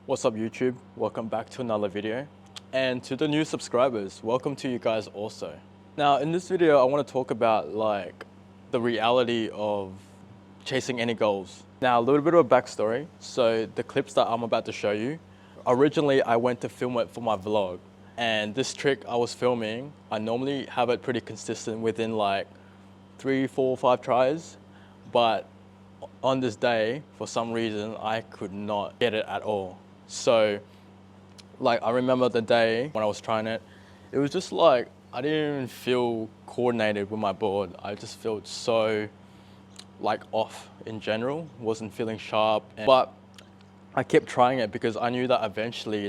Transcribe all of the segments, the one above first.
What's up YouTube? Welcome back to another video. And to the new subscribers, welcome to you guys also. Now in this video I want to talk about the reality of chasing any goals. Now a little bit of a backstory. So the clips that I'm about to show you, originally I went to film it for my vlog. And this trick I was filming, I normally have it pretty consistent within like 3, 4, 5 tries. But on this day, for some reason, I could not get it at all. So I remember the day when I was trying it, it was just like, I didn't even feel coordinated with my board. I just felt so off in general, wasn't feeling sharp. But I kept trying it because I knew that eventually,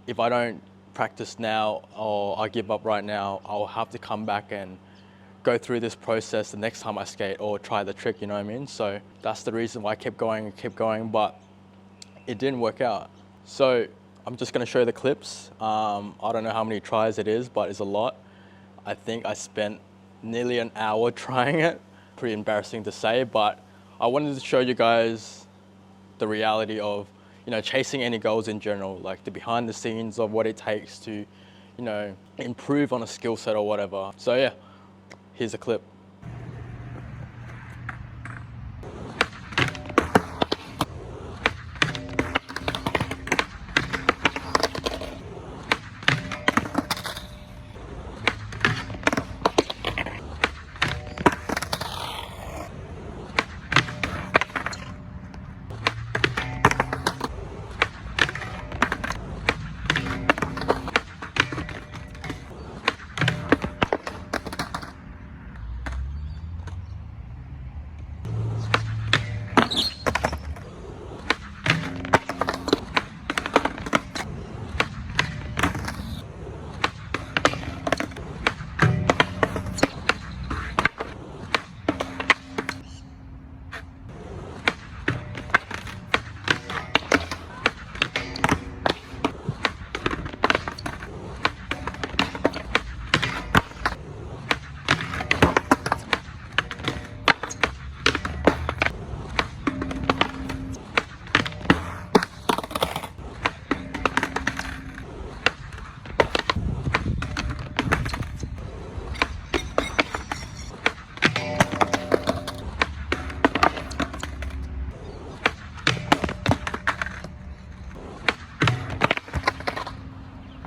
if I don't practice now or I give up right now, I'll have to come back and go through this process the next time I skate or try the trick, you know what I mean? So that's the reason why I kept going, but it didn't work out. So I'm just gonna show you the clips. I don't know how many tries it is, but it's a lot. I think I spent nearly an hour trying it. Pretty embarrassing to say, but I wanted to show you guys the reality of, chasing any goals in general, like the behind the scenes of what it takes to, improve on a skill set or whatever. So yeah, here's a clip.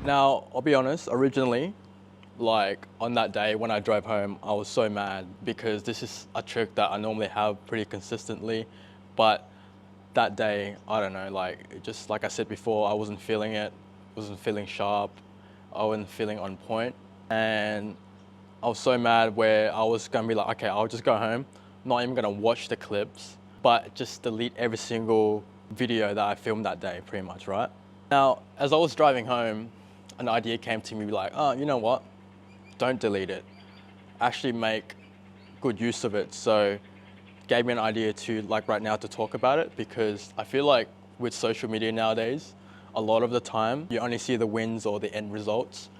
Now, I'll be honest, originally, on that day when I drove home, I was so mad because this is a trick that I normally have pretty consistently. But that day, I don't know, it just like I said before, I wasn't feeling it, wasn't feeling sharp, I wasn't feeling on point. And I was so mad where I was gonna be like, okay, I'll just go home, not even gonna watch the clips, but just delete every single video that I filmed that day, pretty much, right? Now, as I was driving home, an idea came to me like, oh, you know what? Don't delete it. Actually make good use of it. So it gave me an idea to right now to talk about it, because I feel like with social media nowadays, a lot of the time you only see the wins or the end results,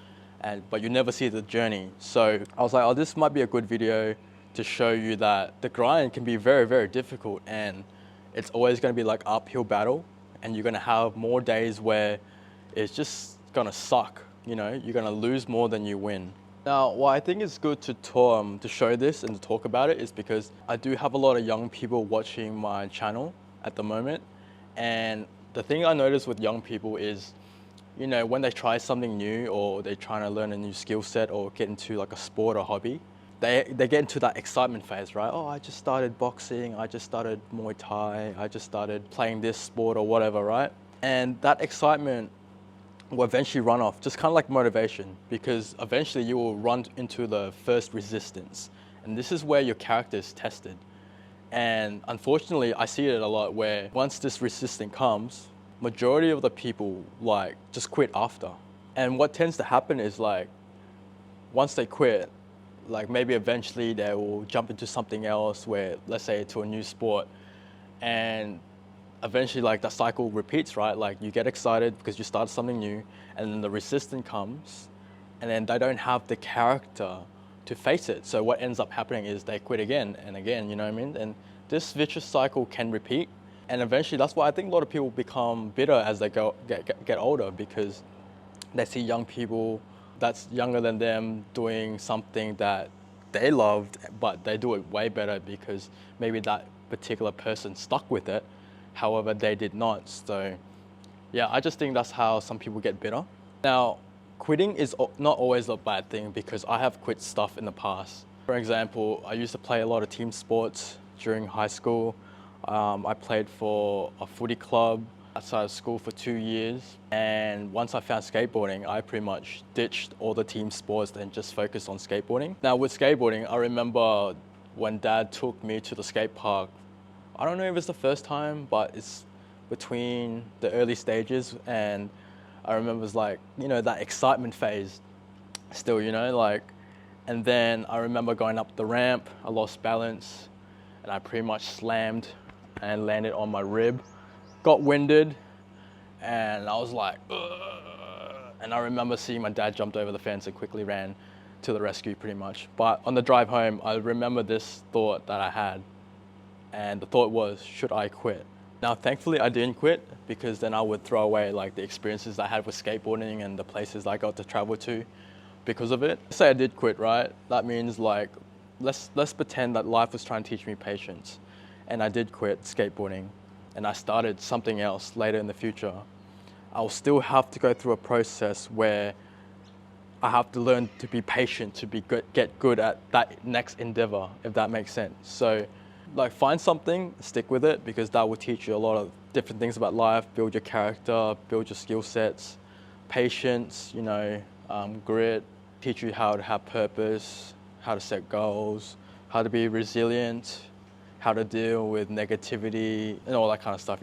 but you never see the journey. So I was like, oh, this might be a good video to show you that the grind can be very, very difficult, and it's always gonna be uphill battle, and you're gonna have more days where it's just gonna suck, you're gonna lose more than you win. Now, why I think it's good to show this and to talk about it is because I do have a lot of young people watching my channel at the moment. And the thing I notice with young people is, when they try something new or they're trying to learn a new skill set or get into a sport or hobby, they get into that excitement phase, right? Oh, I just started boxing, I just started Muay Thai, I just started playing this sport or whatever, right? And that excitement will eventually run off, just kind of like motivation, because eventually you will run into the first resistance. And this is where your character is tested. And unfortunately, I see it a lot where once this resistance comes, majority of the people just quit after. And what tends to happen is once they quit, maybe eventually they will jump into something else where, let's say to a new sport, and eventually the cycle repeats, right? You get excited because you started something new, and then the resistance comes, and then they don't have the character to face it. So what ends up happening is they quit again and again, you know what I mean? And this vicious cycle can repeat. And eventually, that's why I think a lot of people become bitter as they get older, because they see young people that's younger than them doing something that they loved, but they do it way better because maybe that particular person stuck with it. However, they did not. So yeah, I just think that's how some people get bitter. Now, quitting is not always a bad thing, because I have quit stuff in the past. For example, I used to play a lot of team sports during high school. I played for a footy club outside of school for 2 years. And once I found skateboarding, I pretty much ditched all the team sports and just focused on skateboarding. Now with skateboarding, I remember when Dad took me to the skate park. I don't know if it's the first time, but it's between the early stages, and I remember it was like, that excitement phase still, and then I remember going up the ramp, I lost balance, and I pretty much slammed and landed on my rib, got winded, and I was like, ugh. And I remember seeing my dad jumped over the fence and quickly ran to the rescue pretty much. But on the drive home, I remember this thought that I had, and the thought was, should I quit? Now, thankfully, I didn't quit, because then I would throw away like the experiences I had with skateboarding and the places I got to travel to because of it. Say I did quit, right? That means like, let's pretend that life was trying to teach me patience, and I did quit skateboarding, and I started something else later in the future. I'll still have to go through a process where I have to learn to be patient, to get good at that next endeavor, if that makes sense. So, like, find something, stick with it, because that will teach you a lot of different things about life, build your character, build your skill sets, patience, grit, teach you how to have purpose, how to set goals, how to be resilient, how to deal with negativity, and all that kind of stuff,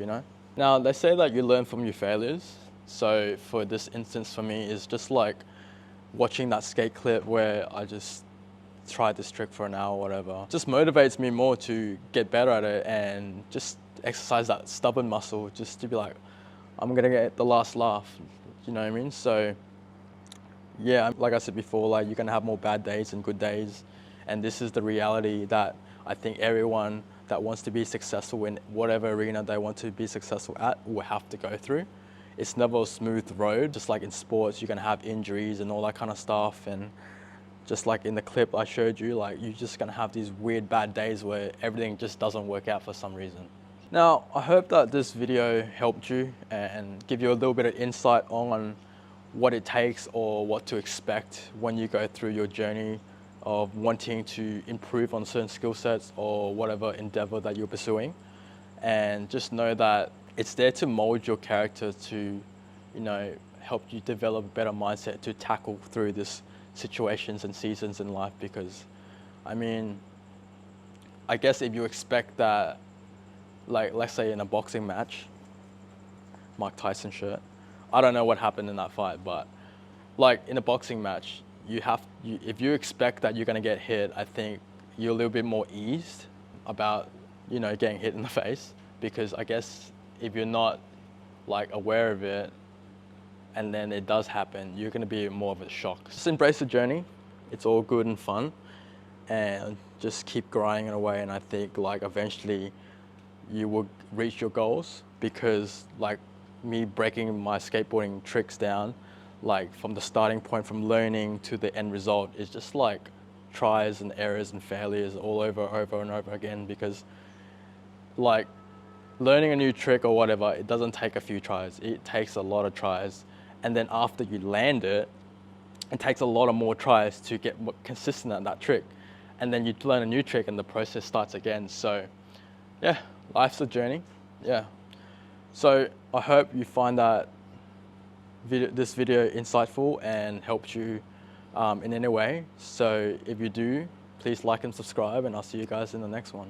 Now, they say that you learn from your failures. So for this instance for me, is just like watching that skate clip where I just tried this trick for an hour or whatever. Just motivates me more to get better at it and just exercise that stubborn muscle, just to be like, I'm gonna get the last laugh, you know what I mean? So yeah, like I said before, like, you're gonna have more bad days and good days. And this is the reality that I think everyone that wants to be successful in whatever arena they want to be successful at will have to go through. It's never a smooth road. Just like in sports, you're gonna have injuries and all that kind of stuff. And just like in the clip I showed you, like, you're just gonna have these weird bad days where everything just doesn't work out for some reason. Now, I hope that this video helped you and give you a little bit of insight on what it takes or what to expect when you go through your journey of wanting to improve on certain skill sets or whatever endeavor that you're pursuing. And just know that it's there to mold your character to, help you develop a better mindset to tackle through this situations and seasons in life. Because, I guess if you expect that, like, let's say in a boxing match, Mike Tyson shirt, I don't know what happened in that fight, but like in a boxing match, if you expect that you're gonna get hit, I think you're a little bit more eased about, getting hit in the face, because I guess if you're not like aware of it and then it does happen, you're gonna be more of a shock. Just embrace the journey. It's all good and fun, and just keep grinding away. And I think like eventually you will reach your goals, because like me breaking my skateboarding tricks down, like from the starting point, from learning to the end result, is just like tries and errors and failures all over and over again. Because like learning a new trick or whatever, it doesn't take a few tries, it takes a lot of tries. And then after you land it, it takes a lot of more tries to get consistent at that trick. And then you learn a new trick and the process starts again. So yeah, life's a journey. Yeah. So I hope you find that this video insightful and helped you in any way. So if you do, please like and subscribe, and I'll see you guys in the next one.